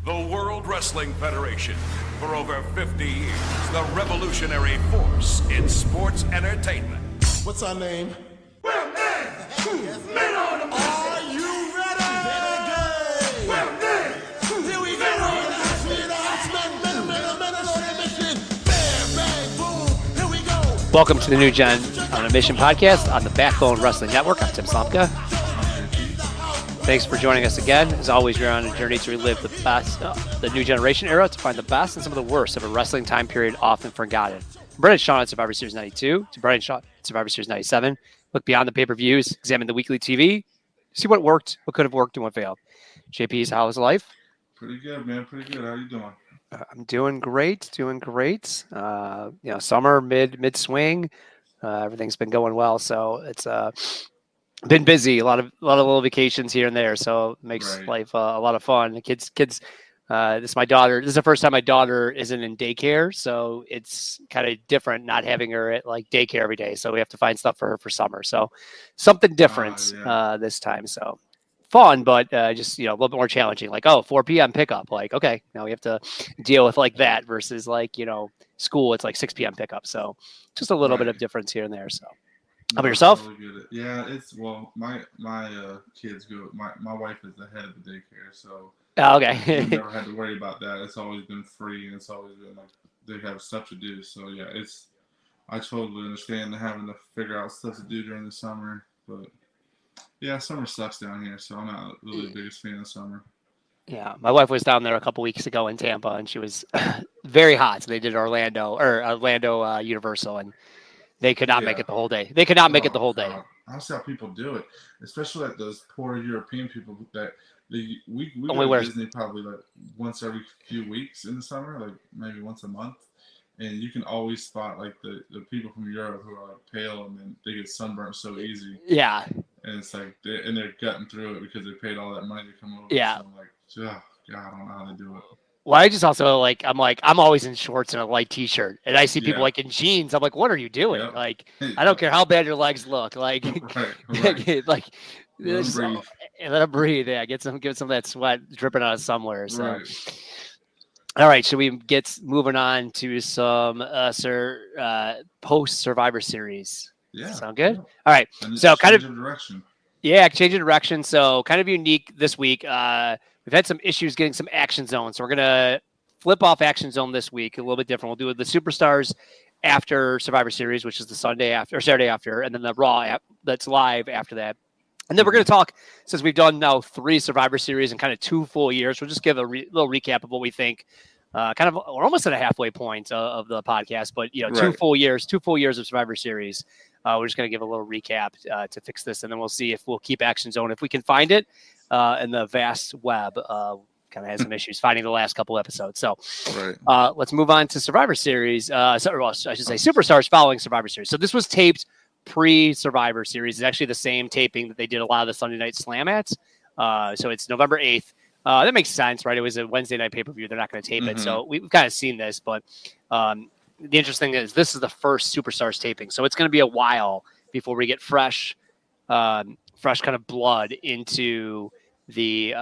The World Wrestling Federation. For over 50 years, the revolutionary force in sports entertainment. What's our name? Well, men on the Are you ready? Well, Here we go. Men on a mission. Bam, bang, boom. Here we go. Welcome to the New Gen on a Mission podcast on the Backland Wrestling Network. I'm Tim Slomka. Thanks for joining us again. As always, we're on a journey to relive the best, the New Generation era, to find the best and some of the worst of a wrestling time period often forgotten. Bret and Shawn at Survivor Series 92, to Bret and Shawn at Survivor Series 97. Look beyond the pay-per-views, examine the weekly TV, see what worked, what could have worked, and what failed. JP's, how is life? Pretty good, man. Pretty good. How you doing? I'm doing great. Summer mid-swing. Everything's been going well, so it's been busy. A lot of little vacations here and there, so it makes life a lot of fun. The kids. This is my daughter. This is the first time my daughter isn't in daycare, so it's kind of different not having her at like daycare every day. So we have to find stuff for her for summer. So something different this time. So fun, but just a little bit more challenging. Like 4 p.m. pickup. Like okay, now we have to deal with like that versus like school. It's like 6 p.m. pickup. So just a little bit of difference here and there. So. How about yourself? Totally yeah, my kids go. My wife is the head of the daycare, so okay. we never had to worry about that. It's always been free, and it's always been like they have stuff to do. So yeah, I totally understand having to figure out stuff to do during the summer. But yeah, summer sucks down here, so I'm not really the biggest fan of summer. Yeah, my wife was down there a couple weeks ago in Tampa, and she was very hot. So they did Orlando Universal, and they could not make it the whole day. They could not make it the whole day. I don't see how people do it, especially like those poor European people that we Only go to Disney probably like once every few weeks in the summer, like maybe once a month, and you can always spot like the people from Europe who are pale and then they get sunburnt so easy. Yeah, and it's like they're gutting through it because they paid all that money to come over. Yeah, so I'm like, oh, God, I don't know how they do it. Well, I just also I'm always in shorts and a light t-shirt, and I see people like in jeans. I'm like, what are you doing? Yep. Like, I don't care how bad your legs look. Like, right. like, let them breathe. Yeah, get some of that sweat dripping out of somewhere. So, right. All right, should we get moving on to some post Survivor Series? Yeah, sound good. Yeah. All right, so kind of direction. Yeah, change of direction. So kind of unique this week. We've had some issues getting some Action Zone. So we're going to flip off Action Zone this week, a little bit different. We'll do the Superstars after Survivor Series, which is the Saturday after, and then the Raw that's live after that. And then we're going to talk, since we've done now 3 Survivor Series and kind of 2 full years, we'll just give a little recap of what we think. We're almost at a halfway point of the podcast, but 2 full years of Survivor Series. We're just going to give a little recap to fix this, and then we'll see if we'll keep Action Zone if we can find it. And the vast web kind of has some issues finding the last couple episodes. So let's move on to Survivor Series. I should say Superstars following Survivor Series. So this was taped pre-Survivor Series. It's actually the same taping that they did a lot of the Sunday Night Slam at. So it's November 8th. That makes sense, right? It was a Wednesday night pay-per-view. They're not going to tape it. So we've kind of seen this. But the interesting thing is this is the first Superstars taping. So it's going to be a while before we get fresh kind of blood into the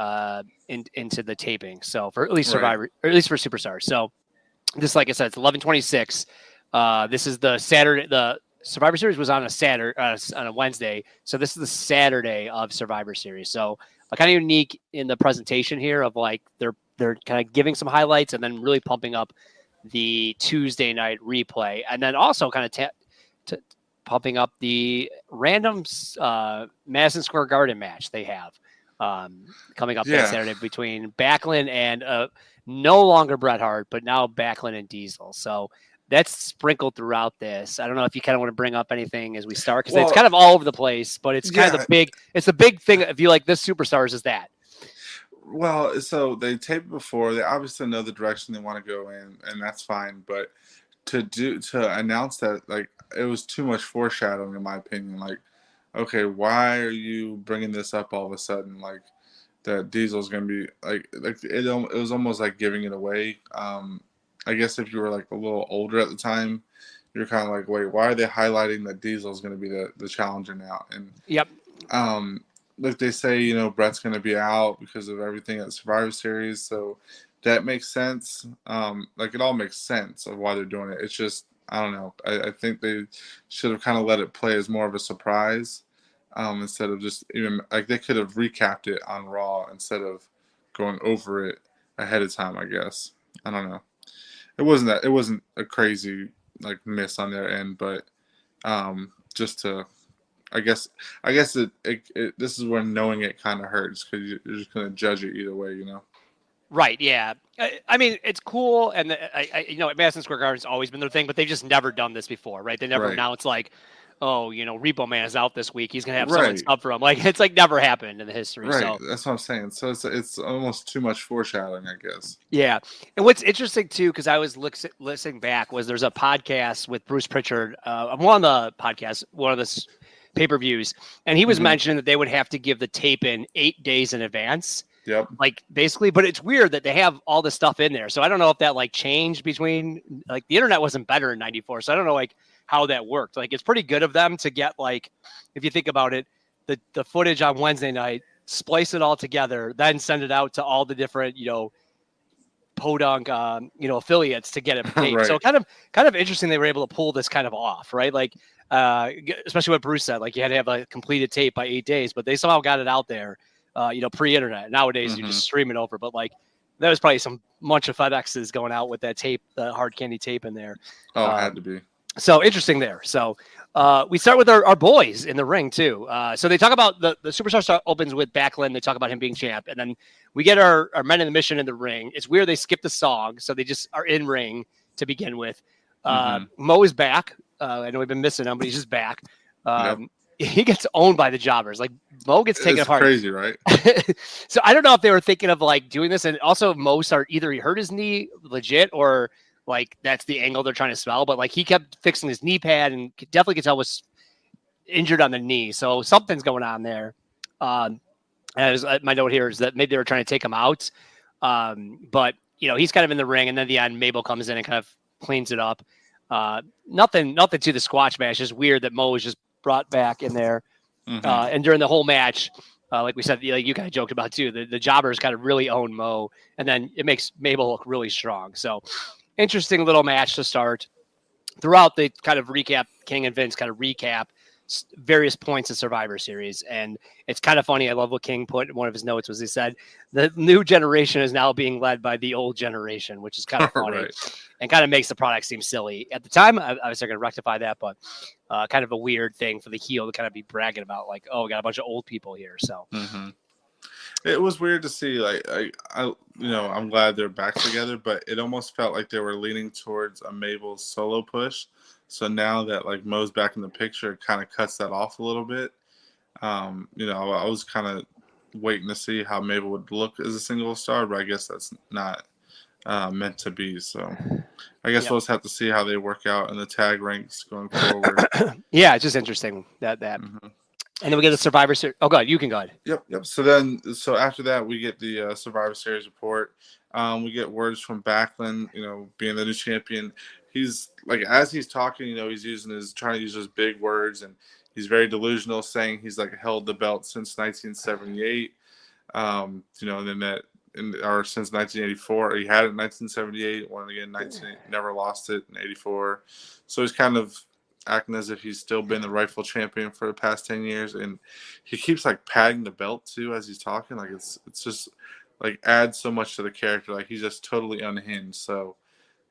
into the taping. So for at least Survivor, or at least for Superstars. So just like I said, it's 11/26. This is the Saturday. The Survivor Series was on a Saturday, on a Wednesday. So this is the Saturday of Survivor Series. So kind of unique in the presentation here of like they're kind of giving some highlights and then really pumping up the Tuesday night replay, and then also kind of pumping up the random Madison Square Garden match they have coming up that Saturday between Backland and no longer Bret Hart, but now Backland and Diesel. So that's sprinkled throughout this. I don't know if you kind of want to bring up anything as we start, because it's kind of all over the place, but it's kind of the big thing. If you like this Superstars is that. Well, so they taped before. They obviously know the direction they want to go in, and that's fine. But to announce that, like, it was too much foreshadowing, in my opinion. Like, okay, why are you bringing this up all of a sudden? Like, that Diesel's going to be like it was almost like giving it away. I guess if you were like a little older at the time, you're kind of like, wait, why are they highlighting that Diesel's going to be the challenger now? And like they say, Brett's going to be out because of everything at Survivor Series, so that makes sense. Like it all makes sense of why they're doing it. It's just I don't know. I think they should have kind of let it play as more of a surprise, instead of just even like they could have recapped it on Raw instead of going over it ahead of time. I guess I don't know. It wasn't a crazy like miss on their end, but just to I guess this is where knowing it kind of hurts because you're just gonna judge it either way, Right. Yeah. I mean, it's cool, and at Madison Square Garden's always been their thing, but they've just never done this before, right? They never Right. announced like, oh, Repo Man is out this week. He's gonna have someone Right. sub for him. Like it's like never happened in the history. Right. So That's what I'm saying. So it's almost too much foreshadowing, I guess. yeah. And what's interesting too, because I was listening back, was there's a podcast with Bruce Pritchard. I'm on the podcast, one of the pay-per-views, and he was mentioning that they would have to give the tape in 8 days in advance. Yep. Like basically, but it's weird that they have all this stuff in there. So I don't know if that like changed between like the internet wasn't better in '94. So I don't know like how that worked. Like it's pretty good of them to get like, if you think about it, the footage on Wednesday night, splice it all together, then send it out to all the different, podunk, affiliates to get it taped. Right. So kind of interesting. They were able to pull this kind of off, right? Like, especially what Bruce said, like you had to have a completed tape by 8 days, but they somehow got it out there. Pre-internet. Nowadays, you just stream it over. But like, there was probably some bunch of FedExes going out with that tape, the hard candy tape in there. Oh, it had to be. So interesting there. So we start with our boys in the ring too. So they talk about the Superstar Star opens with Backland. They talk about him being champ, and then we get our men in the mission in the ring. It's weird they skip the song, so they just are in ring to begin with. Mo is back. I know we've been missing him, but he's just back. Yep. He gets owned by the jobbers. Like Mo gets taken apart. Crazy, right? So I don't know if they were thinking of like doing this, and also Mo either he hurt his knee legit or like that's the angle they're trying to spell. But like he kept fixing his knee pad and definitely could tell was injured on the knee. So something's going on there. As my note here is that maybe they were trying to take him out. But he's kind of in the ring, and then at the end Mabel comes in and kind of cleans it up. Nothing to the squash match. Just weird that Mo was just brought back in there. And during the whole match, like we said, like you kind of joked about too, the jobbers kind of really own Mo, and then it makes Mabel look really strong. So interesting little match to start. Throughout, they kind of recap, King and Vince kind of recap various points of Survivor Series. And it's kind of funny. I love what King put in one of his notes was he said, the new generation is now being led by the old generation, which is kind of funny and kind of makes the product seem silly. At the time, I was going to rectify that, but kind of a weird thing for the heel to kind of be bragging about like, oh, we got a bunch of old people here. So it was weird to see, like, I'm glad they're back together, but it almost felt like they were leaning towards a Mabel solo push. So now that like Mo's back in the picture, it kind of cuts that off a little bit. I was kind of waiting to see how Mabel would look as a single star, but I guess that's not meant to be. So I guess we'll just have to see how they work out in the tag ranks going forward. Yeah, it's just interesting that. And then we get the Survivor Series. Oh, God, you can go ahead. Yep. So after that, we get the Survivor Series report. We get words from Backland, being the new champion. He's like, as he's talking, he's trying to use those big words, and he's very delusional, saying he's like held the belt since 1978. And then or since 1984, he had it in 1978, won it again, never lost it in 84. So he's kind of acting as if he's still been the rightful champion for the past 10 years, and he keeps like patting the belt too as he's talking. Like it's just like adds so much to the character. Like he's just totally unhinged. So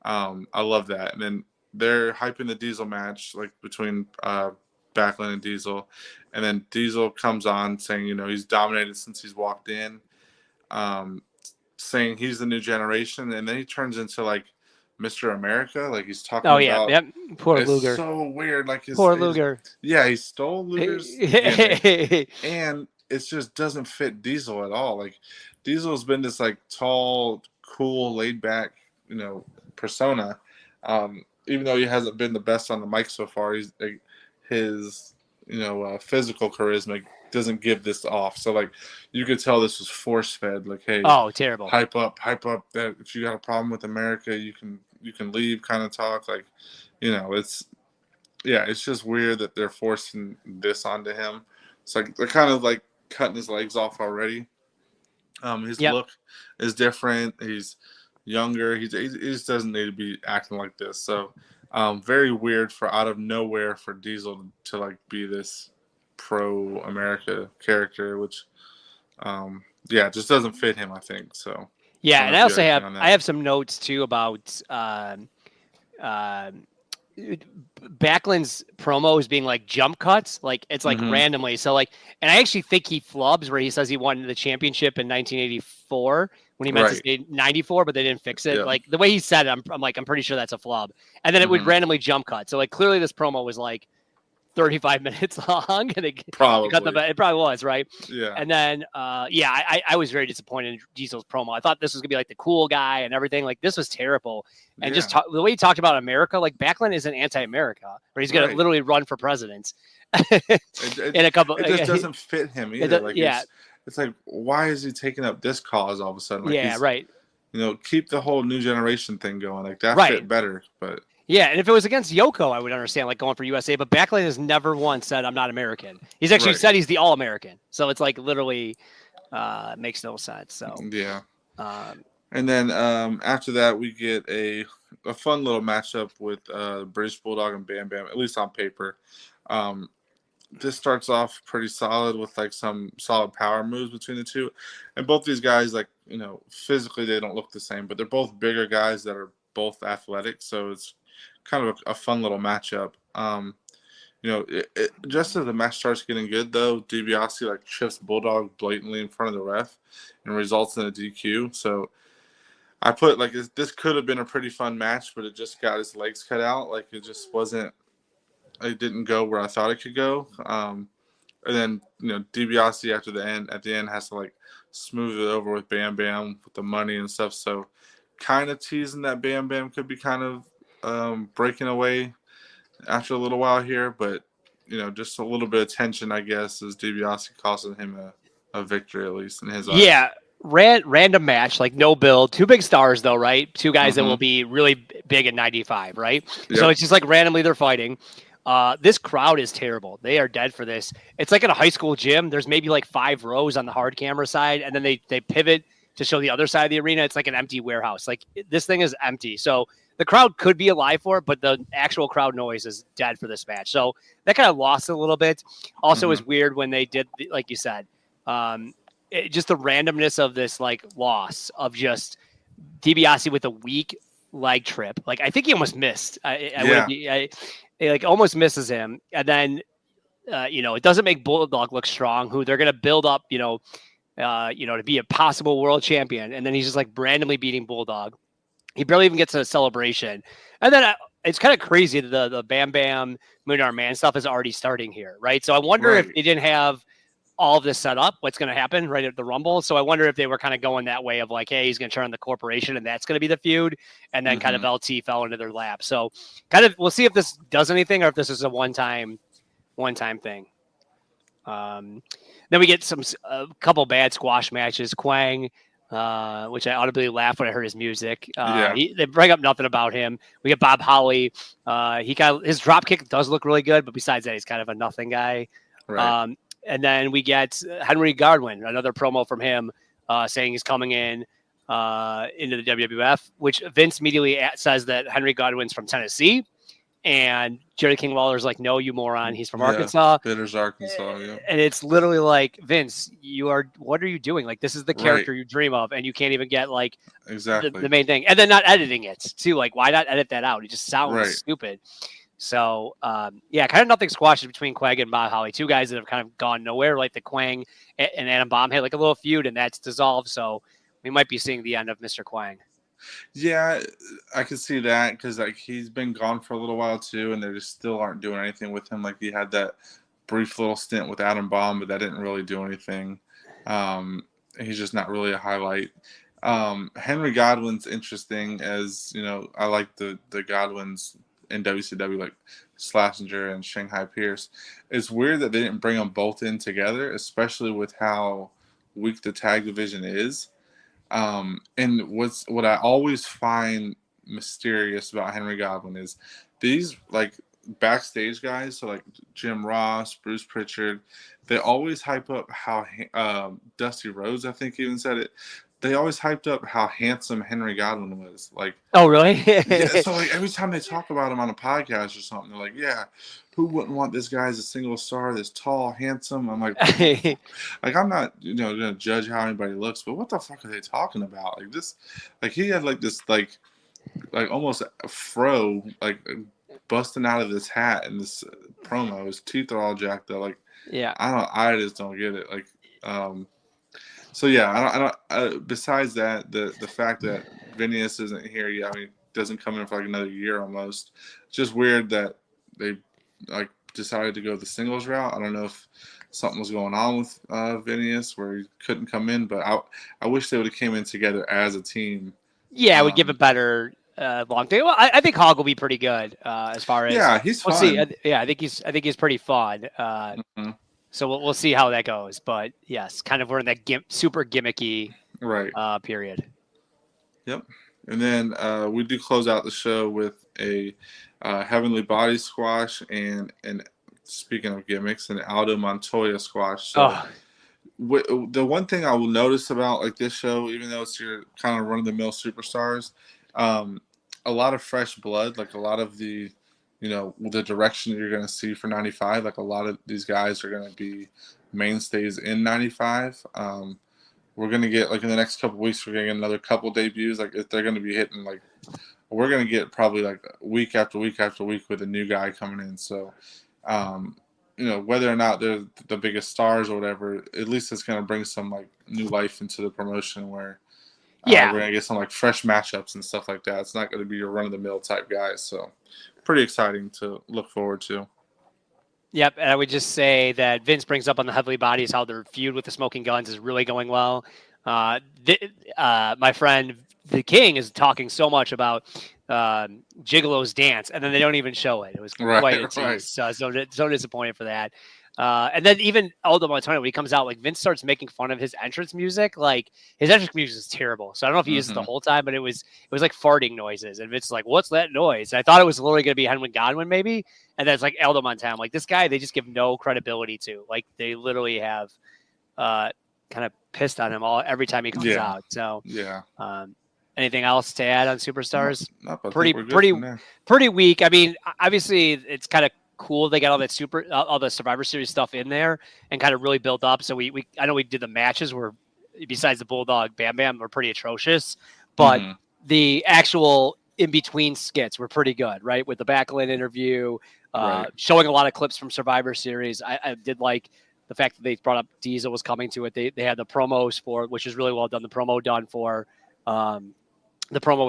I love that. And then they're hyping the Diesel match like between Backland and Diesel, and then Diesel comes on saying he's dominated since he's walked in, saying he's the new generation, and then he turns into like Mr. America, like he's talking about. Yep. Poor Luger. So weird, like poor Luger. Yeah, he stole Luger's and it just doesn't fit Diesel at all. Like Diesel's been this like tall, cool, laid back, persona. Even though he hasn't been the best on the mic so far, he's like, his physical charisma doesn't give this off. So like you could tell this was force fed. Like, hey, terrible. Hype up that if you got a problem with America, you can leave kind of talk. Like, it's just weird that they're forcing this onto him. It's like they're kind of like cutting his legs off already. His Yep. look is different. He's younger. He just doesn't need to be acting like this. So, very weird for out of nowhere for Diesel to like be this pro America character, which, yeah, just doesn't fit him. I think so. I Yeah, don't know and if I you also have anything have on I that. have some notes too about Backland's promos being like jump cuts, like it's like Mm-hmm. randomly. So like, and I actually think he flubs where he says he won the championship in 1984 when he meant to Right. say 94, but they didn't fix it. Yep. Like the way he said it, I'm like, I'm pretty sure that's a flub. And then it would Mm-hmm. randomly jump cut. So like clearly this promo was like 35 minutes long, and they cut the. Probably. It probably was right. Yeah. And then, yeah, I was very disappointed in Diesel's promo. I thought this was gonna be like the cool guy and everything. Like this was terrible. And just Yeah. the way he talked about America, like Backland isn't anti-America, or he's gonna Right. literally run for president It, in a couple. it just doesn't fit him either. Like Yeah, it's like why is he taking up this cause all of a sudden? Like yeah, he's right, keep the whole new generation thing going. Like that right. fit better. But Yeah, and if it was against Yoko, I would understand like going for USA. But Backland has never once said I'm not American. He's actually right. said he's the All-American. So it's like literally makes no sense. So Yeah. um, And then after that we get a fun little matchup with British Bulldog and Bam Bam, at least on paper. This starts off pretty solid with like some solid power moves between the two. And both these guys, like, physically they don't look the same, but they're both bigger guys that are both athletic. So it's kind of a fun little matchup. Just as the match starts getting good, though, DiBiase like shifts Bulldog blatantly in front of the ref and results in a DQ. So I put like this could have been a pretty fun match, but it just got his legs cut out. Like it just wasn't. It didn't go where I thought it could go. And then DiBiase at the end has to like smooth it over with Bam Bam with the money and stuff. So kind of teasing that Bam Bam could be kind of breaking away after a little while here, but just a little bit of tension, I guess, is DiBiase costing him a victory, at least in his eyes. yeah, random match, like no build. Two big stars though, right? Two guys that Mhm. will be really big in 95, right? Yep. So it's just like randomly they're fighting. This crowd is terrible. They are dead for this. It's like in a high school gym. There's maybe like 5 rows on the hard camera side, and then they pivot to show the other side of the arena. It's like an empty warehouse. Like this thing is empty. So the crowd could be alive for it, but the actual crowd noise is dead for this match. So that kind of lost it a little bit. Also, Mhm. was weird when they did, like you said, just the randomness of this like loss of just DiBiase with a weak leg trip. Like I think he almost missed. He like almost misses him, and then it doesn't make Bulldog look strong, who they're going to build up, to be a possible world champion, and then he's just like randomly beating Bulldog. He barely even gets a celebration, and then it's kind of crazy that the Bam Bam Moonar Man stuff is already starting here, right? So I wonder if Right. they didn't have all of this set up, what's going to happen right at the Rumble. So I wonder if they were kind of going that way of like, hey, he's going to turn on the corporation and that's going to be the feud. And then kind of LT fell into their lap. So kind of, we'll see if this does anything or if this is a one-time thing. Then we get a couple bad squash matches. Quang, which I audibly laughed when I heard his music. They bring up nothing about him. We get Bob Holly. His drop kick does look really good, but besides that, he's kind of a nothing guy. Right. And then we get Henry Godwin, another promo from him saying he's coming into the WWF, which Vince immediately says that Henry Godwin's from Tennessee. And Jerry King Lawler's like, no, you moron. He's from Arkansas. Bitters, Arkansas. Yeah. And it's literally like, Vince, what are you doing? Like, this is the character you dream of, and you can't even get like exactly the main thing. And then not editing it too. Like, why not edit that out? It just sounds stupid. So, kind of nothing squashes between Quang and Bob Holly. Two guys that have kind of gone nowhere, like the Quang and Adam Bomb had like a little feud, and that's dissolved. So we might be seeing the end of Mr. Quang. Yeah, I can see that because like he's been gone for a little while too, and they just still aren't doing anything with him. Like he had that brief little stint with Adam Bomb, but that didn't really do anything. He's just not really a highlight. Henry Godwin's interesting, as I like the Godwins in WCW, like Schlesinger and Shanghai Pierce. It's weird that they didn't bring them both in together, especially with how weak the tag division is. And what I always find mysterious about Henry Godwin is these like backstage guys, so like Jim Ross, Bruce Pritchard, they always hype up how Dusty Rhodes, I think, even said it. They always hyped up how handsome Henry Godwin was. Like, Oh, really? yeah, so like every time they talk about him on a podcast or something, they're like, "Yeah, who wouldn't want this guy as a single star? This tall, handsome." I'm like, like I'm not, gonna judge how anybody looks, but what the fuck are they talking about? Like this, like he had like this, like almost a fro, like busting out of his hat in this promo. His teeth are all jacked up. Like, Yeah. I just don't get it. Like, so yeah, I don't. Besides that, the fact that Phineas isn't here yet, I mean, doesn't come in for like another year almost. It's just weird that they like decided to go the singles route. I don't know if something was going on with Phineas where he couldn't come in, but I wish they would have came in together as a team. Yeah, we give a better long day. Well, I think Hog will be pretty good as far as. Yeah, he's fun. We'll see. I think he's pretty fun. Mm-hmm. So we'll see how that goes. But yes, kind of we're in that super gimmicky period. Yep. And then we do close out the show with a Heavenly Body squash and speaking of gimmicks, an Aldo Montoya squash. So the one thing I will notice about like this show, even though it's your kind of run-of-the-mill superstars, a lot of fresh blood, like a lot of the the direction you're going to see for 95, like a lot of these guys are going to be mainstays in 95. We're going to get, like, in the next couple weeks, we're going to get another couple debuts. Like, if they're going to be hitting, like, we're going to get probably, like, week after week after week with a new guy coming in. So, whether or not they're the biggest stars or whatever, at least it's going to bring some, like, new life into the promotion where we're going to get some, like, fresh matchups and stuff like that. It's not going to be your run-of-the-mill type guys. So, pretty exciting to look forward to. Yep, and I would just say that Vince brings up on the Heavenly Bodies how their feud with the Smoking Guns is really going well. My friend the King is talking so much about Gigolo's dance, and then they don't even show it. It was quite a tease. So disappointed for that. And then even Aldo Montoya, when he comes out, like Vince starts making fun of his entrance music. Like his entrance music is terrible. So I don't know if he uses it the whole time, but it was like farting noises. And Vince is like, "What's that noise?" And I thought it was literally going to be Henry Godwin maybe. And then it's like Aldo Montoya. I'm like, this guy, they just give no credibility to. Like they literally have kind of pissed on him every time he comes out. So anything else to add on Superstars? Pretty weak. I mean, obviously it's kind of cool they got all the Survivor Series stuff in there and kind of really built up. So I know we did the matches where besides the Bulldog Bam Bam were pretty atrocious, but the actual in between skits were pretty good, right? With the Backland interview, showing a lot of clips from Survivor Series. I did like the fact that they brought up Diesel was coming to it. They had the promos for it, which is really well done. The promo was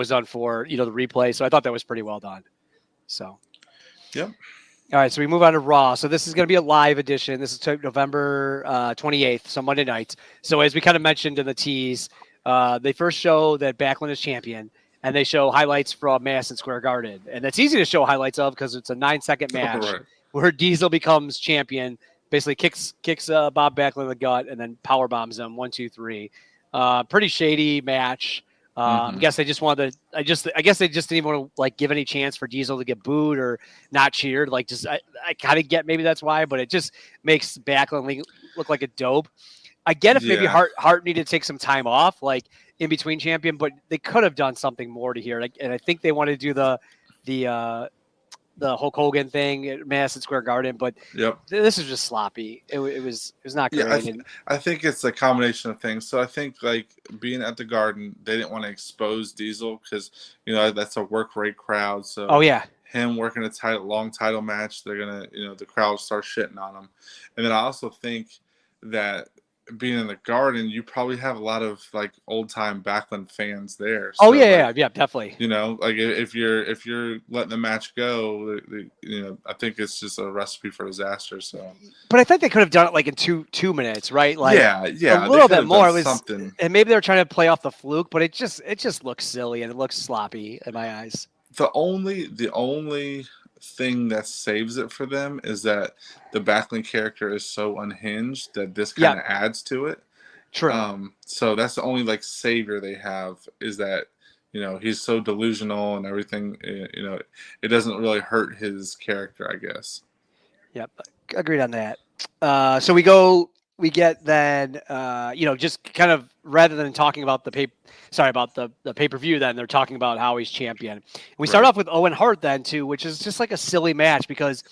done for the replay. So I thought that was pretty well done. So yep. All right, so we move on to Raw. So this is going to be a live edition. This is November 28th, so Monday night. So as we kind of mentioned in the tease, they first show that Backland is champion, and they show highlights from Madison Square Garden. And it's easy to show highlights of because it's a 9-second match where Diesel becomes champion, basically kicks Bob Backlund in the gut, and then power bombs him 1, 2, 3. Pretty shady match. I guess they just wanted to. I guess they just didn't even want to like give any chance for Diesel to get booed or not cheered. Like, just I kind of get maybe that's why, but it just makes Backland look like a dope. I get if maybe Hart needed to take some time off, like in between champion, but they could have done something more to here. And I think they wanted to do the Hulk Hogan thing at Madison Square Garden, but this is just sloppy. It was not great. Yeah, I think it's a combination of things. So I think like being at the Garden, they didn't want to expose Diesel because that's a work rate crowd. So him working a long title match, they're gonna the crowd will start shitting on him. And then I also think that being in the Garden, you probably have a lot of like old time Backland fans there. So, definitely. Like if you're letting the match go, I think it's just a recipe for disaster. So, but I think they could have done it like in two minutes, right? Like a little bit more. It was something, and maybe they're trying to play off the fluke, but it just looks silly and it looks sloppy in my eyes. The only thing that saves it for them is that the Backland character is so unhinged that this kind of adds to it. True. So that's the only like savior they have is that he's so delusional and everything. It doesn't really hurt his character, I guess. Yep, agreed on that. So we get then, just kind of rather than talking about the pay per view. Then they're talking about how he's champion. And we start Right. off with Owen Hart then too, which is just like a silly match because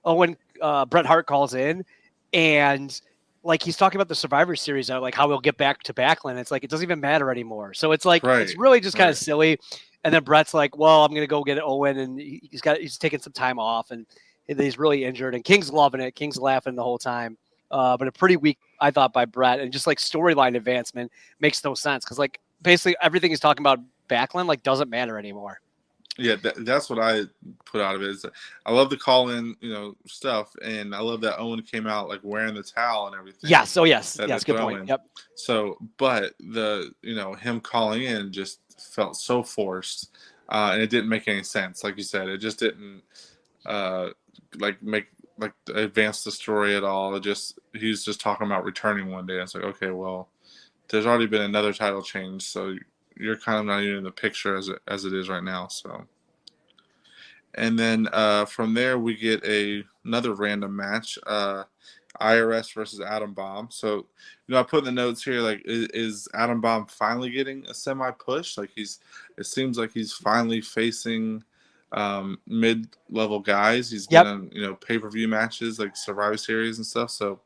Bret Hart calls in and like he's talking about the Survivor Series, like how we'll get back to Backland. It's like it doesn't even matter anymore. So it's like it's Right. really just kind of Right. silly. And then Bret's like, "Well, I'm gonna go get Owen," and he's taking some time off, and he's really injured. And King's loving it. King's laughing the whole time. But a pretty weak, I thought, by Bret, and just like storyline advancement makes no sense because like basically everything he's talking about Backland like doesn't matter anymore. Yeah, that's what I put out of it. Is I love the call-in, stuff, and I love that Owen came out like wearing the towel and everything. Yes. Oh, yes. that Yes. they're Good point. throwing. Yep. So, but him calling in just felt so forced, and it didn't make any sense. Like you said, it just didn't advance the story at all. He's just talking about returning one day. It's like, okay, well, there's already been another title change, so you're kind of not even in the picture as it is right now. So, and then from there we get another random match, IRS versus Adam Bomb. So, I put in the notes here like, is Adam Bomb finally getting a semi push? Like it seems like he's finally facing mid-level guys. He's been on pay-per-view matches like Survivor Series and stuff. So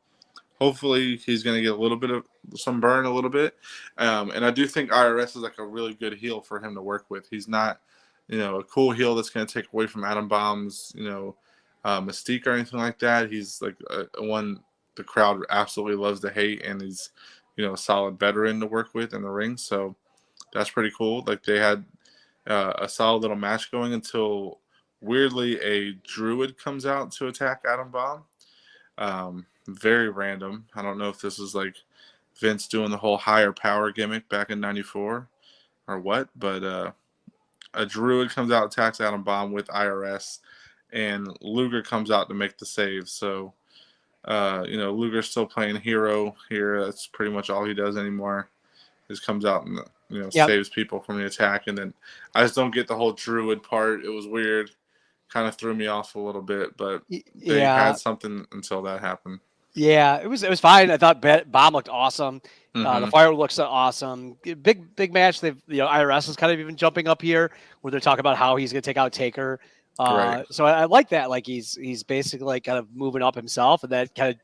hopefully he's going to get a little bit of some burn a little bit. And I do think IRS is like a really good heel for him to work with. He's not, a cool heel that's going to take away from Adam Bomb's, mystique or anything like that. He's like one the crowd absolutely loves to hate, and he's, a solid veteran to work with in the ring. So that's pretty cool. Like they had a solid little match going until weirdly a druid comes out to attack Adam Bomb. Very random. I don't know if this was like Vince doing the whole higher power gimmick back in '94 or what, but a druid comes out, attacks Adam Bomb with IRS, and Luger comes out to make the save. So, Luger's still playing hero here. That's pretty much all he does anymore. Just comes out and saves people from the attack. And then I just don't get the whole druid part. It was weird. Kind of threw me off a little bit, but they had something until that happened. Yeah, it was fine. I thought Bomb looked awesome. The fire looks awesome. Big match. IRS is kind of even jumping up here where they're talking about how he's going to take out Taker. Right. So I like that. Like he's basically like kind of moving up himself, and that kind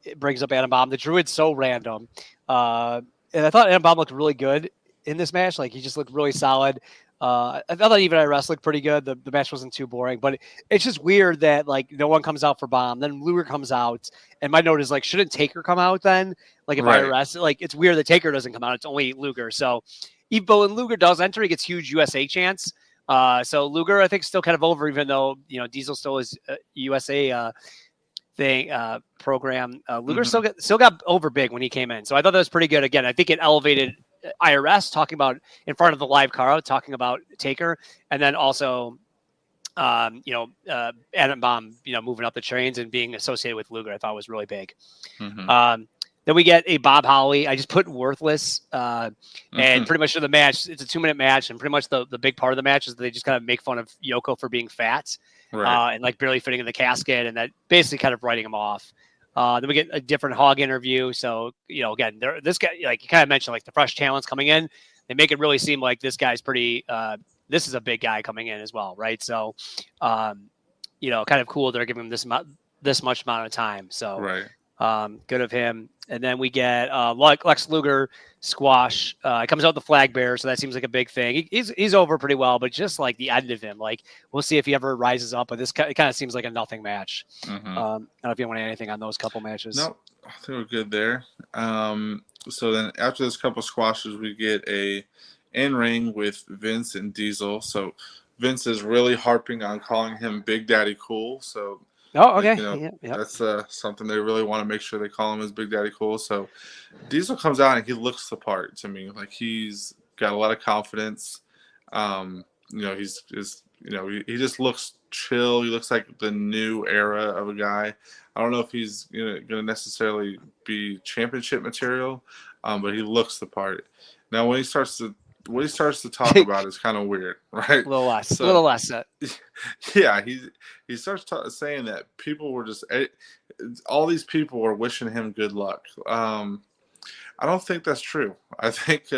of brings up Adam Bomb. The Druid's so random, and I thought Adam Bomb looked really good in this match. Like he just looked really solid. I thought even IRS looked pretty good. The match wasn't too boring, but it's just weird that like no one comes out for Bomb. Then Luger comes out, and my note is like, shouldn't Taker come out then? Like if IRS, like it's weird that Taker doesn't come out. It's only Luger. So even when Luger does enter, he gets huge USA chance. So Luger, I think, still kind of over, even though Diesel still is USA program. Luger still got over big when he came in. So I thought that was pretty good. Again, I think it elevated IRS talking about in front of the live crowd, talking about Taker, and then also Adam Bomb, moving up the trains and being associated with Luger, I thought was really big. Then we get a Bob Holly. I just put worthless, and pretty much the match. It's a 2-minute match, and pretty much the big part of the match is they just kind of make fun of Yoko for being fat, and like barely fitting in the casket, and that basically kind of writing him off. Then we get a different Hog interview. So again, this guy, like you kind of mentioned, like the fresh talents coming in, they make it really seem like this guy's pretty. This is a big guy coming in as well, right? So, kind of cool. They're giving him this much amount of time. So, good of him. And then we get Lex Luger squash. It comes out with the flag bearer, so that seems like a big thing. He's over pretty well, but just like the end of him, like we'll see if he ever rises up. But it kind of seems like a nothing match. I don't know if you want to add anything on those couple matches. No, I think we're good there. So then after this couple squashes, we get a in-ring with Vince and Diesel. So Vince is really harping on calling him Big Daddy Cool. So. Oh, okay. That's something they really want to make sure they call him as Big Daddy Cool. So Diesel comes out and he looks the part to me. Like he's got a lot of confidence. He just looks chill. He looks like the new era of a guy. I don't know if he's going to necessarily be championship material, but he looks the part. Now when he starts to what he starts to talk about is kind of weird, right? A little less. So, a little less. Yeah, he starts saying that people were just all these people were wishing him good luck. I don't think that's true. I think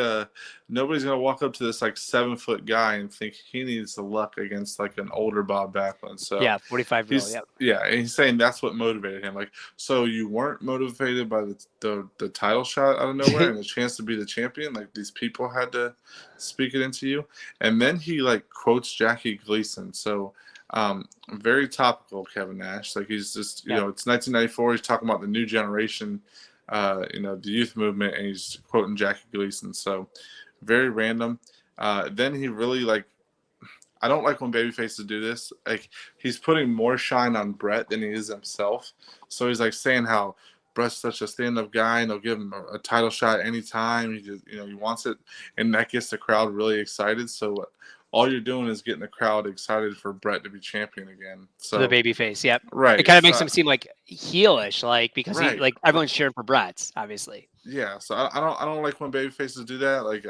nobody's gonna walk up to this like 7-foot guy and think he needs the luck against like an older Bob Backlund. So Yeah, 45-year-old. Yep. Yeah, and he's saying that's what motivated him. Like, so you weren't motivated by the title shot out of nowhere and the chance to be the champion. Like these people had to speak it into you. And then he like quotes Jackie Gleason. So very topical, Kevin Nash. Like he's just you know, it's 1994. He's talking about the new generation. You know, the youth movement, and he's quoting Jackie Gleason. So very random. Then he really like, I don't like when babyfaces do this. Like he's putting more shine on Bret than he is himself. So he's like saying how Bret's such a stand-up guy and they'll give him a title shot anytime. He just, you know, he wants it, and that gets the crowd really excited. So all you're doing is getting the crowd excited for Bret to be champion again. So the baby face, yep. Right. It kind of makes him seem like heelish, like because he like everyone's cheering for Bret's, obviously. Yeah, so I don't like when baby faces do that. Like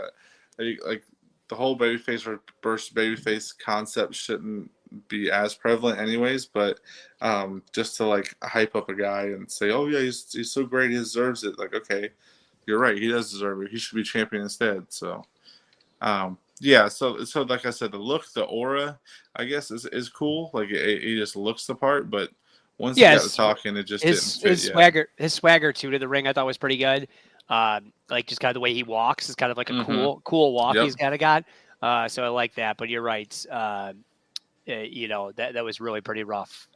the whole babyface versus babyface concept shouldn't be as prevalent anyways, but just to like hype up a guy and say, oh yeah, he's so great, he deserves it. Like, okay, you're right, he does deserve it. He should be champion instead. So yeah, so like I said, the look, the aura, I guess is cool. Like he just looks the part, but once he got to talking, it just didn't fit. His swagger too to the ring, I thought was pretty good. Like just kind of the way he walks is kind of like a cool walk he's got. So I like that. But you're right. You know, that was really pretty rough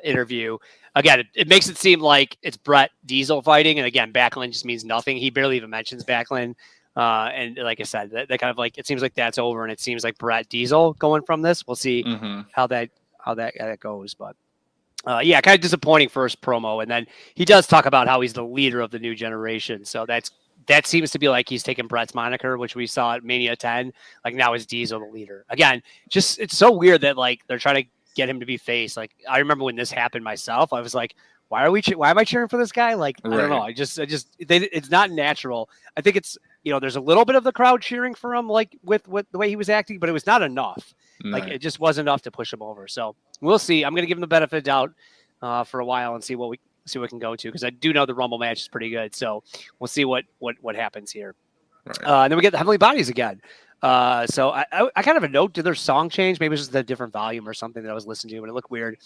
interview. Again, it makes it seem like it's Bret Diesel fighting, and again, Backland just means nothing. He barely even mentions Backland. And like I said, that kind of like, it seems like that's over, and it seems like Bret Diesel going from this. We'll see how that goes, but yeah, kind of disappointing first promo, and then he does talk about how he's the leader of the new generation. So that seems to be like he's taking Bret's moniker, which we saw at Mania 10. Like now is Diesel the leader again? Just it's so weird that like they're trying to get him to be face. Like I remember when this happened myself, I was like, why am I cheering for this guy? Like I don't know. It's not natural. I think it's, you know, there's a little bit of the crowd cheering for him, like with the way he was acting, but it was not enough. No. Like it just wasn't enough to push him over. So we'll see. I'm going to give him the benefit of doubt for a while and see what we can go to, because I do know the Rumble match is pretty good. So we'll see what happens here. Right. And then we get the Heavenly Bodies again. So I kind of a note, did their song change? Maybe it was just a different volume or something that I was listening to, but it looked weird.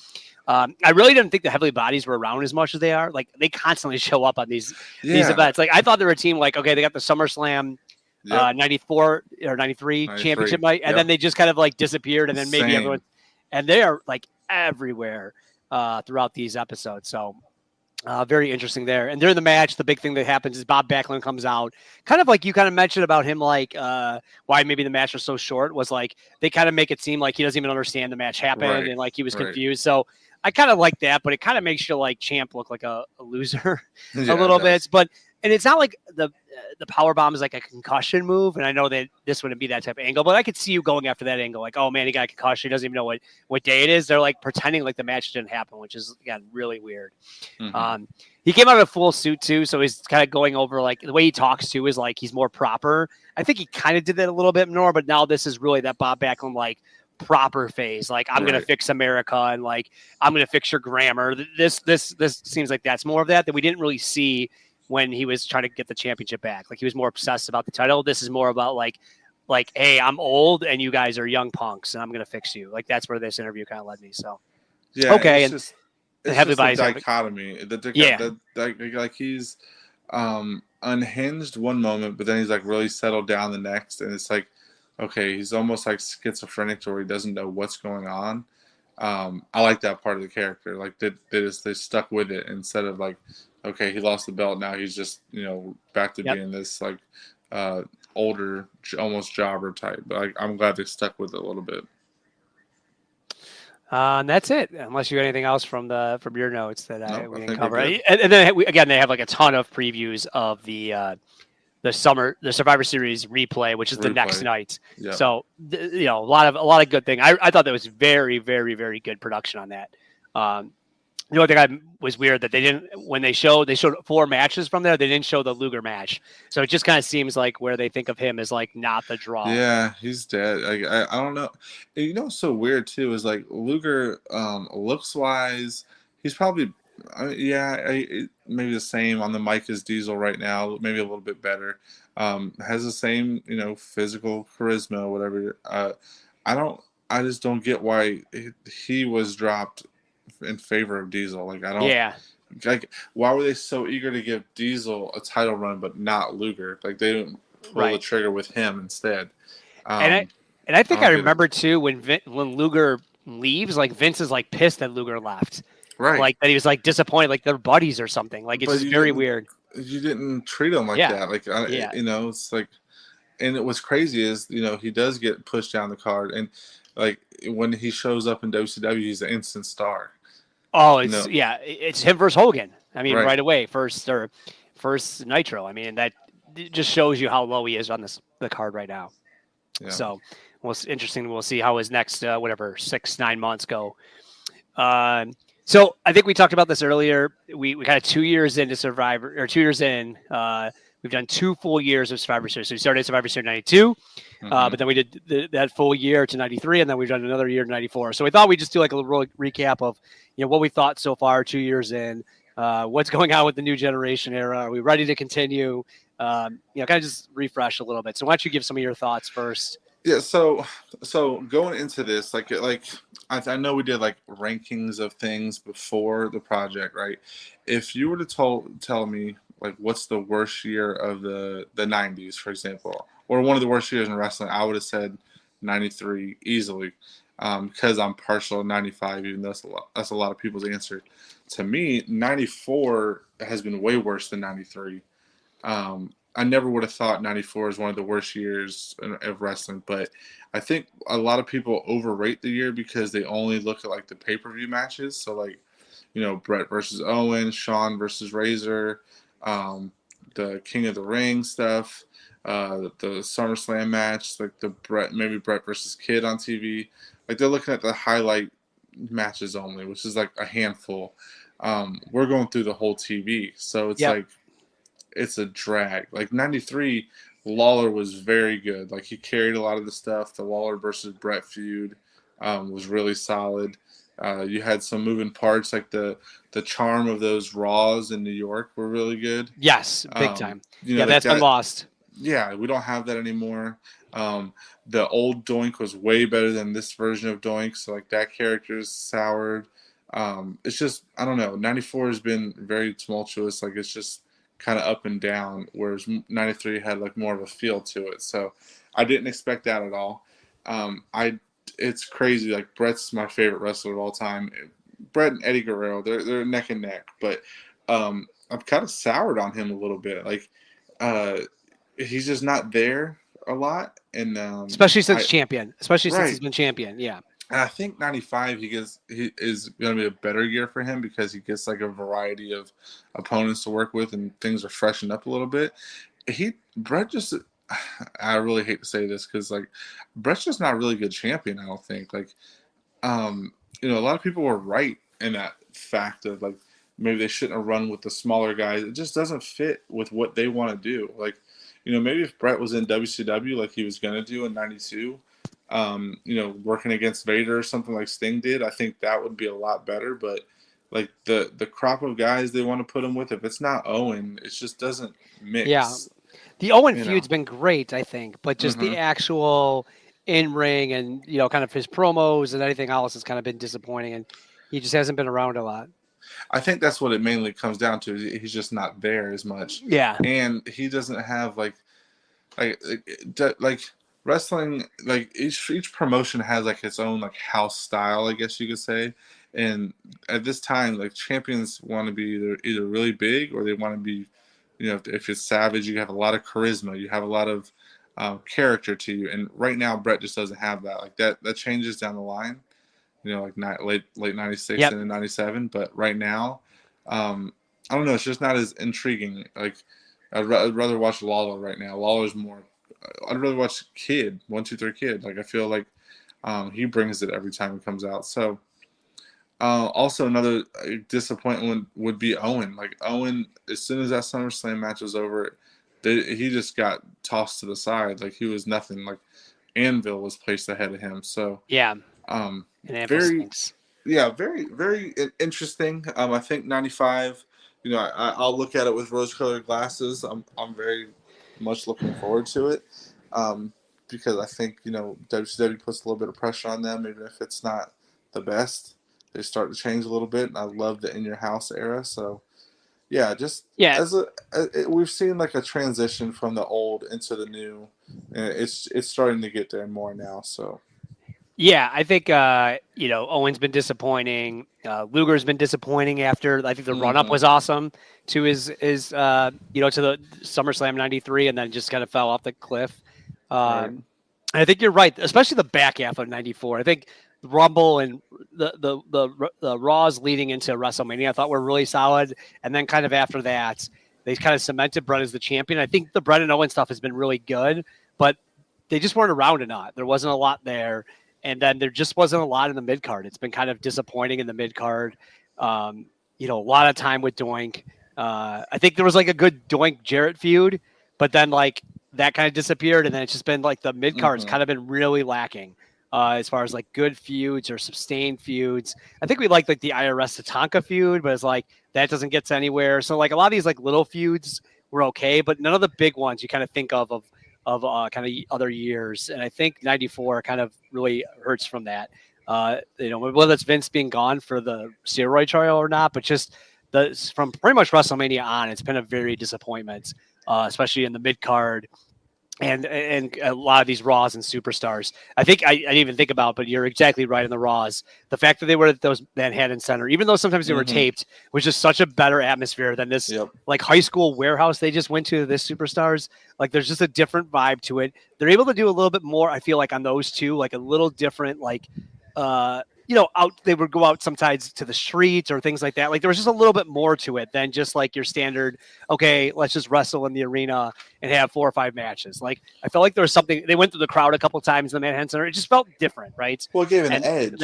I really didn't think the Heavenly Bodies were around as much as they are. Like they constantly show up on these events. Like I thought they were a team like, okay, they got the SummerSlam 94 or 93 championship night, and then they just kind of like disappeared, and then maybe everyone, and they are like everywhere throughout these episodes. So very interesting there. And during the match, the big thing that happens is Bob Backlund comes out, kind of like you kind of mentioned about him, like why maybe the match was so short was like they kind of make it seem like he doesn't even understand the match happened and like he was confused. So I kind of like that, but it kind of makes you like Champ look like a loser a little bit. But and it's not like the power bomb is like a concussion move, and I know that this wouldn't be that type of angle, but I could see you going after that angle, like, oh man, he got a concussion, he doesn't even know what day it is. They're like pretending like the match didn't happen, which is again really weird. He came out in a full suit too, so he's kind of going over like the way he talks too is like he's more proper. I think he kind of did that a little bit more, but now this is really that Bob Backlund like proper phase, like I'm gonna fix America and like I'm gonna fix your grammar. This seems like that's more of that we didn't really see when he was trying to get the championship back. Like he was more obsessed about the title. This is more about like, hey, I'm old and you guys are young punks and I'm going to fix you. Like that's where this interview kind of led me. So, yeah. Okay. It's just a dichotomy. Like he's unhinged one moment, but then he's like really settled down the next. And it's like, okay, he's almost like schizophrenic to where he doesn't know what's going on. I like that part of the character. Like they stuck with it instead of like, okay, he lost the belt. Now he's just, you know, back to being this like older, almost jobber type. But I'm glad they stuck with it a little bit. And that's it. Unless you got anything else from your notes that we didn't cover. And then they have like a ton of previews of the Survivor Series replay, which is the next night. Yep. So you know, a lot of good thing. I thought that was very, very, very good production on that. The only thing was weird that they didn't, when they showed 4 matches from there, they didn't show the Luger match. So it just kind of seems like where they think of him as like not the draw. Yeah, he's dead. I don't know. And you know what's so weird too is like Luger, looks wise, he's probably, maybe the same on the mic as Diesel right now, maybe a little bit better. Has the same, physical charisma, whatever. I just don't get why he was dropped in favor of Diesel. Like I don't. Yeah. Like, why were they so eager to give Diesel a title run but not Luger? Like they didn't pull the trigger with him instead. And I think I don't get remember too when Luger leaves, like Vince is like pissed that Luger left. Right. Like that he was like disappointed, like they're buddies or something. Like it's But just very weird. You didn't treat him like Yeah. that. Like Yeah. it's like, and what's crazy is he does get pushed down the card, and like when he shows up in WCW, he's an instant star. Oh, it's him versus Hogan. I mean, Right. right away, first Nitro. I mean, that just shows you how low he is on the card right now. Yeah. So, well, it's interesting. We'll see how his next 6-9 months go. So I think we talked about this earlier. We kind of 2 years into Survivor, or 2 years in. We've done 2 full years of Survivor Series. So we started Survivor Series 92, but then we did that full year to 93, and then we've done another year to 94. So we thought we'd just do like a little recap of what we thought so far 2 years in, what's going on with the new generation era. Are we ready to continue? Kind of just refresh a little bit. So why don't you give some of your thoughts first? Yeah, so going into this, like I know we did like rankings of things before the project, right? If you were to tell me like what's the worst year of the 90s, for example, or one of the worst years in wrestling, I would have said 93 easily, because I'm partial to 95, even though that's a lot of people's answer. To me, 94 has been way worse than 93. I never would have thought 94 is one of the worst years of wrestling, but I think a lot of people overrate the year because they only look at like the pay-per-view matches. So like, Bret versus Owen, Shawn versus Razor, the King of the Ring stuff, the SummerSlam match, like the Bret versus Kid on TV. Like they're looking at the highlight matches only, which is like a handful. We're going through the whole TV, so it's like, it's a drag. Like 93, Lawler was very good. Like he carried a lot of the stuff. The Lawler versus Bret feud was really solid. You had some moving parts, like the charm of those Raws in New York were really good. Yes, big time. Like that's been lost. Yeah, we don't have that anymore. The old Doink was way better than this version of Doink, so like that character is soured. It's just, I don't know. 94 has been very tumultuous. Like it's just kind of up and down, whereas 93 had like more of a feel to it. So I didn't expect that at all. It's crazy. Like Bret's my favorite wrestler of all time. Bret and Eddie Guerrero, they're neck and neck, but I've kind of soured on him a little bit. Like he's just not there a lot, and especially since since he's been champion. Yeah. And I think 95 he is going to be a better year for him because he gets like a variety of opponents to work with and things are freshened up a little bit. Bret just, I really hate to say this because like Bret's just not a really good champion. I don't think like, a lot of people were right in that fact of like maybe they shouldn't have run with the smaller guys. It just doesn't fit with what they want to do. Like, maybe if Bret was in WCW like he was going to do in 92. Working against Vader or something like Sting did, I think that would be a lot better. But like the crop of guys they want to put him with, if it's not Owen, it just doesn't mix. Yeah, the Owen feud's been great, I think, but just the actual in ring and kind of his promos and anything else has kind of been disappointing, and he just hasn't been around a lot. I think that's what it mainly comes down to. He's just not there as much. Yeah, and he doesn't have like wrestling, like each promotion has like its own like house style, I guess you could say. And at this time, like champions want to be either really big or they want to be, if it's Savage, you have a lot of charisma, you have a lot of character to you. And right now, Bret just doesn't have that. Like that changes down the line, like late 96 and in 97. But right now, I don't know. It's just not as intriguing. Like I'd rather watch Lawler right now. Lawler's more. I'd rather watch Kid, 1, 2, 3 Kid. Like I feel like he brings it every time it comes out. So Also, another disappointment would be Owen. Like Owen, as soon as that SummerSlam match was over, he just got tossed to the side. Like he was nothing. Like Anvil was placed ahead of him. So, Yeah, um, and Anvil very, stinks. yeah, very, very interesting. I think 95. You know, I'll look at it with rose-colored glasses. I'm very much looking forward to it, because I think WCW puts a little bit of pressure on them, even if it's not the best. They start to change a little bit, and I love the In Your House era. So yeah, just Yeah, we've seen like a transition from the old into the new, and it's starting to get there more now. So. yeah, I think Owen's been disappointing. Luger's been disappointing after. I think the run up Mm-hmm. was awesome to his to the SummerSlam '93, and then just kind of fell off the cliff. Right. I think you're right, especially the back half of '94. I think the Rumble and the Raws leading into WrestleMania I thought were really solid, and then kind of after that they kind of cemented Bret as the champion. I think the Bret and Owen stuff has been really good, but they just weren't around enough. There wasn't a lot there. And then there just wasn't a lot in the mid card. It's been kind of disappointing in the mid card. A lot of time with Doink. I think there was like a good Doink Jarrett feud, but then like that kind of disappeared. And then it's just been like the mid card's Mm-hmm. kind of been really lacking as far as like good feuds or sustained feuds. I think we like the IRS Tatanka feud, but it's like that doesn't get to anywhere. So like a lot of these like little feuds were okay, but none of the big ones you kind of think of kind of other years. And I think 94 kind of really hurts from that. Whether it's Vince being gone for the steroid trial or not, but just from pretty much WrestleMania on, it's been a very disappointment, especially in the mid card and a lot of these Raws and superstars. I think I didn't even think about, but you're exactly right in the Raws. The fact that they were at those Manhattan Center, even though sometimes they were Mm-hmm. taped, was just such a better atmosphere than this Yep. like high school warehouse they just went to. This superstars, like there's just a different vibe to it. They're able to do a little bit more. I feel like on those two, like a little different, out they would go out sometimes to the streets or things like that. Like there was just a little bit more to it than just like your standard, okay, let's just wrestle in the arena and have 4 or 5 matches. Like I felt like there was something they went through the crowd a couple times in the Manhattan Center. It just felt different, right? Well, it gave an And edge.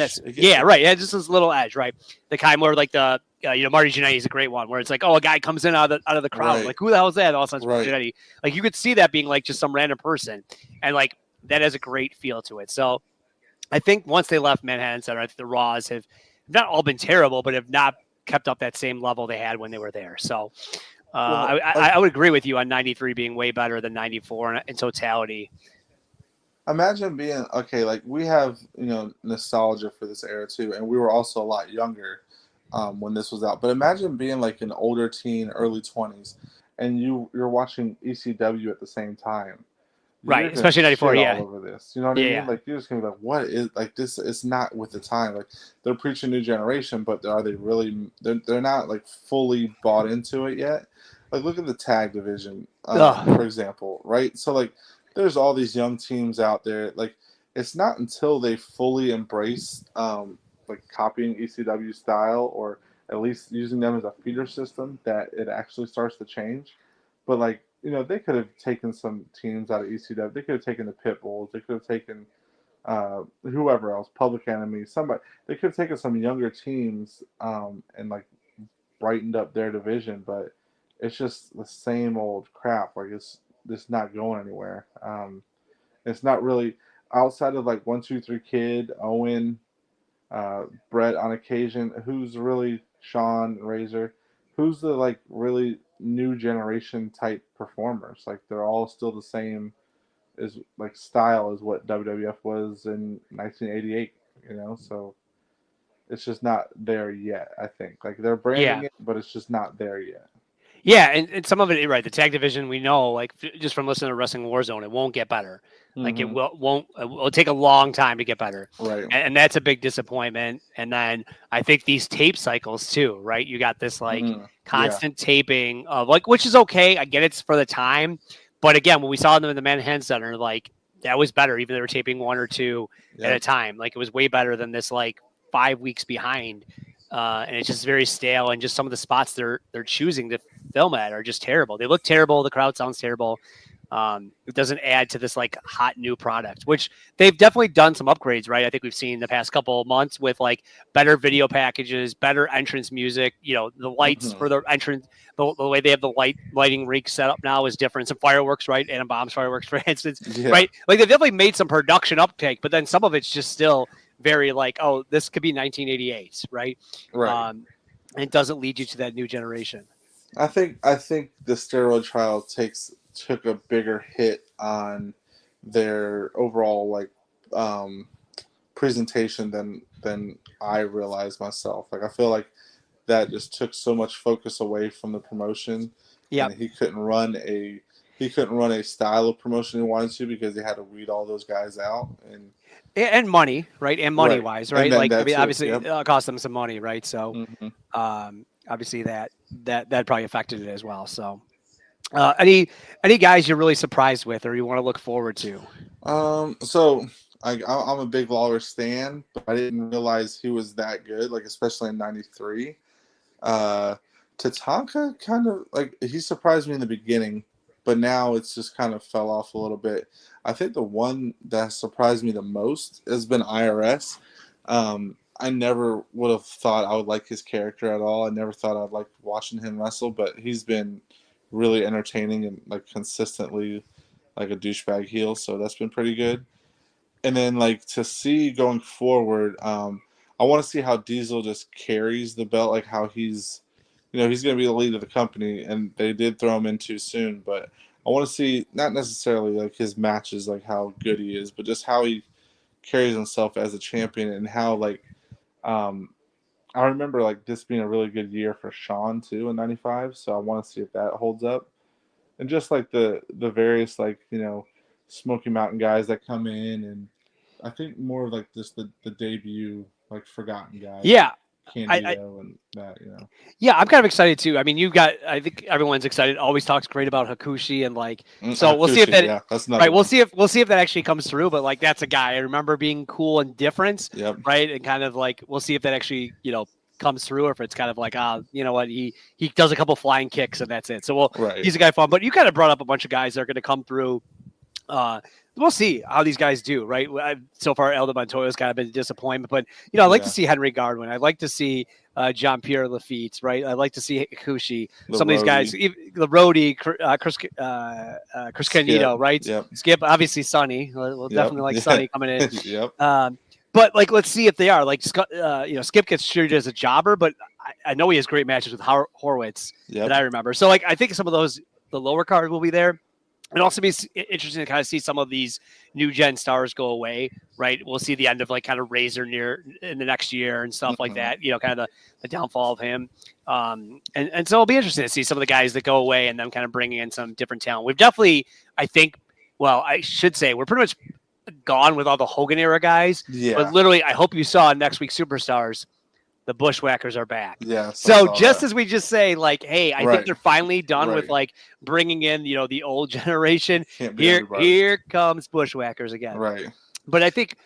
right. Yeah, just this little edge, right? The kind where like the Marty Jannetty is a great one where it's like, oh, a guy comes in out of the crowd, Right. like who the hell is that? All of a sudden, Right. Jannetty. Like you could see that being like just some random person, and like that has a great feel to it. So I think once they left Manhattan Center, I think the Raws have not all been terrible, but have not kept up that same level they had when they were there. So I would agree with you on 93 being way better than 94 in totality. Imagine being okay. Like we have, nostalgia for this era too, and we were also a lot younger when this was out. But imagine being like an older teen, early 20s, and you're watching ECW at the same time. You're Right, gonna especially 94, shit yeah. all over this. You know what I Yeah. mean? Like you're just gonna be like, what is like this? It's not with the time. Like they're preaching new generation, but are they really? They're not like fully bought into it yet. Like look at the tag division, for example, right? So like there's all these young teams out there. Like it's not until they fully embrace like copying ECW style or at least using them as a feeder system that it actually starts to change. But like they could have taken some teams out of ECW. They could have taken the Pit Bulls. They could have taken whoever else, Public Enemy, somebody. They could have taken some younger teams and like brightened up their division. But it's just the same old crap. Like it's just not going anywhere. It's not really outside of like 1, 2, 3 Kid, Owen, Bret on occasion. Who's really Shawn, Razor? Who's the like really new generation type performers? Like they're all still the same as like style as what WWF was in 1988. So it's just not there yet. I think like they're branding Yeah. it, but it's just not there yet. Yeah, and some of it, right? The tag division, we know, like just from listening to Wrestling Warzone, it won't get better. Like it won't. It will take a long time to get better, Right. and that's a big disappointment. And then I think these tape cycles too, right? You got this like constant taping of like, which is okay. I get it's for the time, but again, when we saw them in the Manhattan Center, like that was better. Even they were taping 1 or 2 at a time. Like it was way better than this like 5 weeks behind. And it's just very stale, and just some of the spots they're choosing to film at are just terrible. They look terrible. The crowd sounds terrible. It doesn't add to this like hot new product, which they've definitely done some upgrades, right? I think we've seen the past couple of months with like better video packages, better entrance music. The lights for the entrance, the way they have the lighting rig set up now is different. Some fireworks, right? Atom bombs, fireworks, for instance, right? Like they've definitely made some production uptake, but then some of it's just still very like, oh, this could be 1988, right? Right. And it doesn't lead you to that new generation. I think the steroid trial took a bigger hit on their overall like presentation than I realized myself. Like I feel like that just took so much focus away from the promotion. Yeah, And he couldn't run a style of promotion he wanted to because he had to weed all those guys out and money, right? And money wise, right? And like I mean, too. obviously Yep. it cost them some money, right? So Mm-hmm. obviously that probably affected it as well. So any guys you're really surprised with or you want to look forward to? So I'm a big Lawler stan, but I didn't realize he was that good, like especially in '93. Tatanka kind of like he surprised me in the beginning, but now it's just kind of fell off a little bit. I think the one that surprised me the most has been IRS. I never would have thought I would like his character at all. I never thought I'd like watching him wrestle, but he's been really entertaining and like consistently like a douchebag heel, so that's been pretty good. And then like to see going forward, I want to see how Diesel just carries the belt, like how he's going to be the lead of the company, and they did throw him in too soon, but I want to see not necessarily like his matches, like how good he is, but just how he carries himself as a champion and how like I remember like this being a really good year for Shawn too in '95, so I want to see if that holds up. And just like the various like Smoky Mountain guys that come in, and I think more of like just the debut like forgotten guys. Yeah. Like Candido and that. Yeah, I'm kind of excited too. I mean, I think everyone's excited. Always talks great about Hakushi and like. So we'll see if that. Yeah, that's another right. one. We'll see if that actually comes through. But like, that's a guy I remember being cool and different. Yep. Right, and kind of like we'll see if that actually comes through, or if it's kind of like you know what, he does a couple flying kicks and that's it. So he's a guy fun. But you kind of brought up a bunch of guys that are going to come through. We'll see how these guys do, right? So far, Elder Montoya's kind of been a disappointment, but I'd like to see Henry Godwin. I'd like to see John Pierre Lafitte, right? I'd like to see Ikushi. Some of these guys, the Roadie, Chris Candido, right? Yep. Skip, obviously Sonny. We'll definitely like Sonny coming in. Yep. But like, let's see if they are like, Skip gets treated as a jobber, but I know he has great matches with Horowitz that I remember. So like, I think some of those, the lower card will be there. It'd also be interesting to kind of see some of these new gen stars go away, right? We'll see the end of like kind of Razor in the next year and stuff like that, kind of the downfall of him. And so it'll be interesting to see some of the guys that go away and them kind of bringing in some different talent. We've definitely, I think, I should say we're pretty much gone with all the Hogan era guys. Yeah. But literally, I hope you saw next week's Superstars. The Bushwackers are back. Yeah. So just as we just say, like, hey, I Right. think they're finally done Right. with like bringing in, the old generation. Can't be everybody. Here comes Bushwackers again. Right. But I think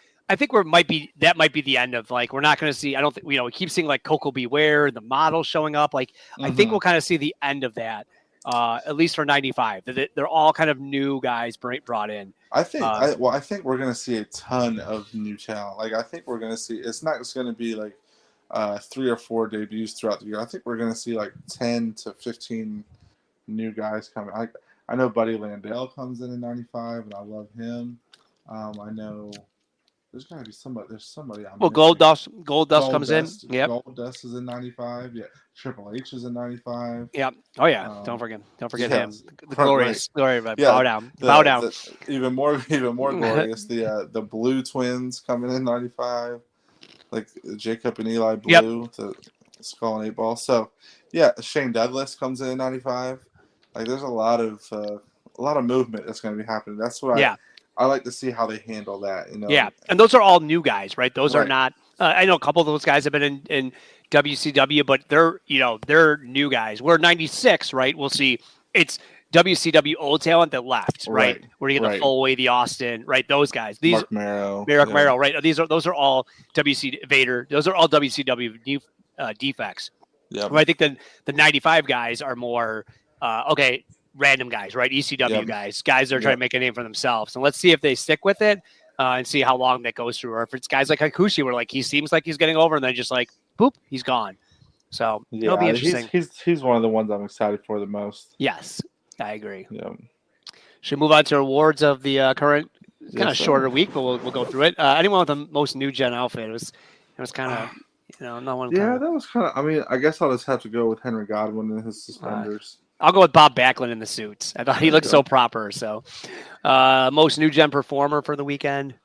might be the end of like we're not going to see. I don't think we keep seeing like Coco Beware, the model showing up. Like I think we'll kind of see the end of that. At least for '95, they're all kind of new guys brought in. I think. I think we're going to see a ton of new talent. Like I think we're going to see. It's not just going to be like 3 or 4 debuts throughout the year. I think we're going to see like 10 to 15 new guys coming. I know Buddy Landell comes in '95, and I love him. I know there's got to be somebody. There's somebody. Gold Dust comes in. Yep. Gold Dust is in '95. Yeah. Triple H is in '95. Yep. Oh yeah. Don't forget him. The glorious, right. Bow down. Bow down. Even more glorious. The Blue Twins coming in '95. Like Jacob and Eli Blue to Skull and 8 Ball. So, yeah, Shane Douglas comes in '95. Like, there's a lot of movement that's going to be happening. That's what I like to see how they handle that. Yeah, and those are all new guys, right? Those are not. I know a couple of those guys have been in WCW, but they're new guys. We're '96, right? We'll see. It's WCW old talent that left, right? Where you get the Foley, the Austin, right? Those guys. These Mark Merrow, right? Those are all Vader. Those are all WCW defects. Yeah. I think the '95 guys are more okay. random guys, right? ECW Yep. guys that are trying to Yep. make a name for themselves. And let's see if they stick with it and see how long that goes through. Or if it's guys like Hakushi where like he seems like he's getting over and then just like boop, he's gone. So it'll be Yeah, interesting. he's one of the ones I'm excited for the most. Yes, I agree. Yeah. Should we move on to awards of the current kind of Yes, sir. shorter week, but we'll go through it. Anyone with the most new gen outfit? It was kind of no one. Yeah, Kinda, that was kind of. I mean, I guess I'll just have to go with Henry Godwin and his suspenders. I'll go with Bob Backlund in the suits. I thought he looked so proper. So, most new gen performer for the weekend.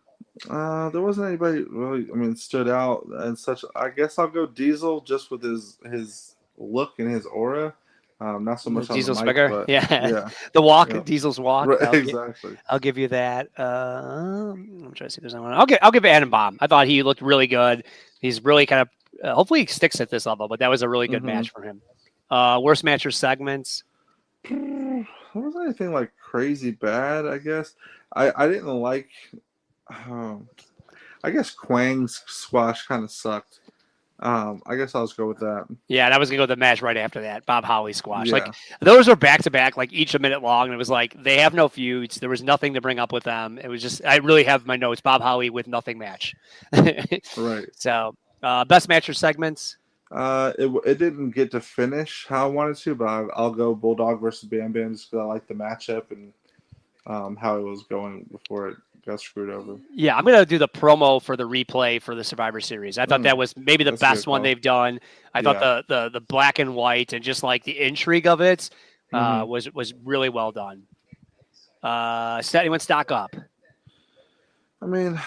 There wasn't anybody really. I mean, stood out and such. I guess I'll go Diesel just with his look and his aura. Not so much Diesel's on the mic, bigger. but Yeah. The walk, Yeah. Diesel's walk. Right, exactly. I'll give you that. I'm trying to see if there's anyone. I'll give Adam Bomb. I thought he looked really good. He's really kind of hopefully he sticks at this level, but that was a really good match for him. Worst match or segments. There wasn't anything like crazy bad, I guess. I didn't like. I guess Quang's squash kind of sucked. I guess I'll just go with that. Yeah, and I was gonna go with the match right after that. Bob Holly squash. Yeah. Like those were back to back, like each a minute long, and it was like they have no feuds. There was nothing to bring up with them. It was just I really have my notes. Bob Holly with nothing match. Right. So best match or segments. It didn't get to finish how I wanted to, but I'll go Bulldog versus Bam Bam just because I like the matchup and how it was going before it got screwed over. Yeah, I'm gonna do the promo for the replay for the Survivor Series. I thought that was maybe the That's a best good one call. they've done. I thought the black and white and just like the intrigue of it was really well done. Set anyone stock up? I mean,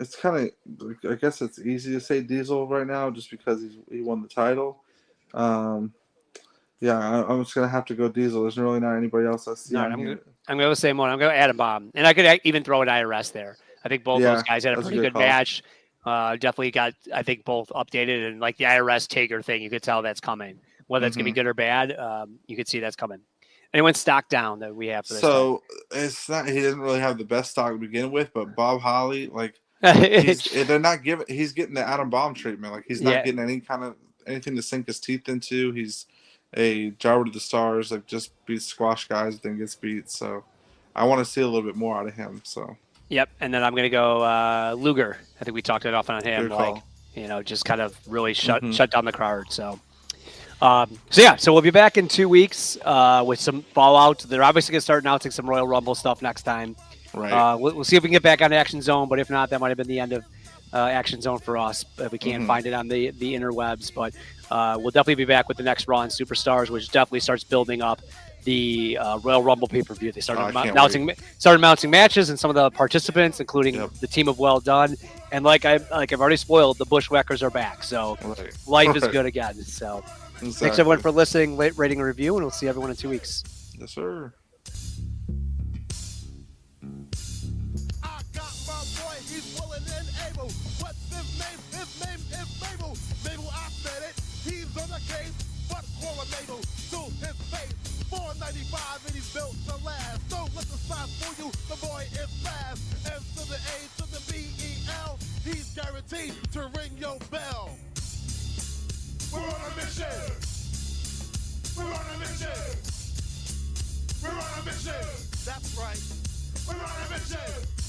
it's kind of. I guess it's easy to say Diesel right now just because he won the title. Yeah, I'm just gonna have to go Diesel. There's really not anybody else I see. No, I'm going to go the same one. I'm going to add a bomb. And I could even throw an IRS there. I think both those guys had a that's a pretty good good call. match. Definitely got, I think, both updated. And like the IRS Taker thing, you could tell that's coming. Whether it's going to be good or bad, you could see that's coming. Anyone stock down that we have for this? So it's not. He didn't really have the best stock to begin with, but Bob Holly, like, they're not giving. He's getting the Adam Bomb treatment. Like he's not getting anything to sink his teeth into. He's a jobber to the stars. Like just beats squash guys, then gets beat. So I want to see a little bit more out of him. So Yep, and then I'm going to go Luger. I think we talked it off on him. Good Like call. just kind of really shut down the card. So. So we'll be back in 2 weeks with some fallout. They're obviously going to start announcing some Royal Rumble stuff next time. right. We'll see if we can get back on Action Zone, but if not, that might have been the end of Action Zone for us. If we can't find it on the interwebs, but we'll definitely be back with the next Raw and Superstars, which definitely starts building up the Royal Rumble pay-per-view. They started announcing matches and some of the participants, including the team of Well Done. And like I've already spoiled, the Bushwackers are back, so life is good again. So. Exactly. Thanks everyone for listening, rating, and review, and we'll see everyone in 2 weeks. Yes, sir. I got my boy, he's willing and able. What's his name? His name is Mabel. Mabel, I said it. He's on the case, but call him Mabel to his face. 495 and he's built to last. Don't let the sign fool you. The boy is fast. M to the A to the B-E-L. He's guaranteed to ring your bell. We're on a mission. We're on a mission. We're on a mission. That's right. We're on a mission.